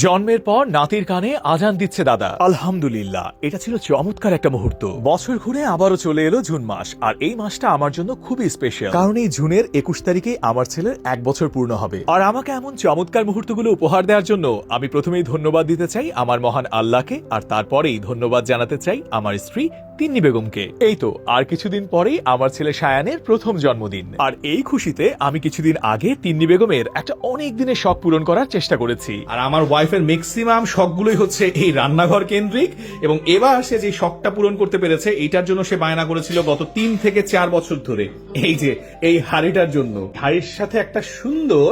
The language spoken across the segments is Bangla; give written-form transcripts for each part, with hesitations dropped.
জন্মের পর নাতির কানে আজান দিচ্ছে দাদা। আলহামদুলিল্লাহ, এটা ছিল চমৎকার একটা মুহূর্ত। বছর ঘুরে আবারও চলে এলো জুন মাস, আর এই মাসটা আমার জন্য খুবই স্পেশাল, কারণ এই জুনের 21 তারিখে আমার ছেলের 1 বছর পূর্ণ হবে। আর আমাকে এমন চমৎকার মুহূর্তগুলো উপহার দেওয়ার জন্য আমি প্রথমেই ধন্যবাদ দিতে চাই আমার মহান আল্লাহকে, আর তারপরেই ধন্যবাদ জানাতে চাই আমার স্ত্রী তিন্নি বেগমকে। এই তো আর কিছুদিন পরেই আমার ছেলে সায়ানের প্রথম জন্মদিন, আর এই খুশিতে আমি কিছুদিন আগে তিন্নি বেগমের একটা অনেক দিনের শখ পূরণ করার চেষ্টা করেছি। আর আমার ওয়াইফের ম্যাক্সিমাম শখগুলোই হচ্ছে এই রান্নাঘর কেন্দ্রিক, এবং এবার সে যে শখটা পূরণ করতে পেরেছে এইটার জন্য সে বায়না করেছিল গত 3 থেকে 4 বছর ধরে, এই যে এই হাড়িটার জন্য। হাড়ির সাথে একটা সুন্দর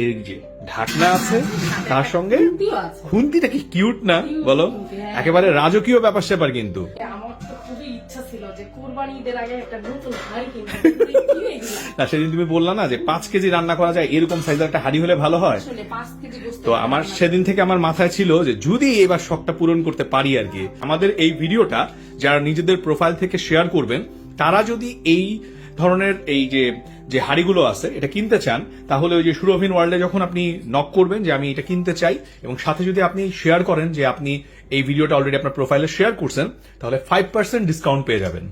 এই যে ঢাকনা আছে, তার সঙ্গে খুন্তিটা কি কিউট না বলো? একেবারে রাজকীয় ব্যাপার স্যাপার। কিন্তু আমার তো খুবই ইচ্ছা ছিল যে কুরবানি ঈদের আগে একটা নতুন হাঁড়ি কিনবো। না, সেদিন তুমি বললা না যে 5 কেজি রান্না করা যায়, এরকম সাইজের একটা হাঁড়ি হলে ভালো হয়। আসলে 5 কেজি গোশত তো আমার সেদিন থেকে আমার মাথায় ছিল যে যদি এবার শখটা পূরণ করতে পারি আর কি। আমাদের এই ভিডিওটা যারা নিজেদের প্রোফাইল থেকে শেয়ার করবেন, তারা যদি এই ধরনের এই যে হাড়িগুলো আছে এটা কিনতে চান, তাহলে ওই যে সুরভিন ওয়ার্ল্ডে যখন আপনি নক করবেন যে আমি এটা কিনতে চাই, এবং সাথে যদি আপনি শেয়ার করেন যে আপনি এই ভিডিওটা অলরেডি আপনার প্রোফাইলে শেয়ার করছেন, তাহলে 5% ডিসকাউন্ট পেয়ে যাবেন।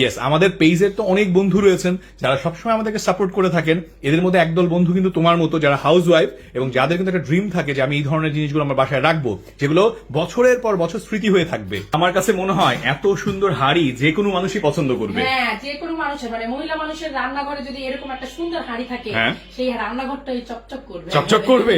ইয়েস, আমাদের পেজের তো অনেক বন্ধু রয়েছেন যারা সবসময় আমাদেরকে সাপোর্ট করে থাকেন। এদের মধ্যে একদল বন্ধু কিন্তু তোমার মতো, যারা হাউস ওয়াইফ এবং যাদের কিন্তু একটা ড্রিম থাকে যে আমি এই ধরনের জিনিসগুলো আমার বাসায় রাখবো, যেগুলো বছরের পর বছর স্মৃতি হয়ে থাকবে। আমার কাছে মনে হয় এত সুন্দর হাড়ি যে কোনো মানুষই পছন্দ করবে। হ্যাঁ, যে কোনো মানুষের, মানে মহিলা মানুষের রান্নাঘরে যদি এরকম একটা সুন্দর হাঁড়ি থাকে, হ্যাঁ, সেই রান্নাঘরটাই চকচক করবে। চকচক করবে।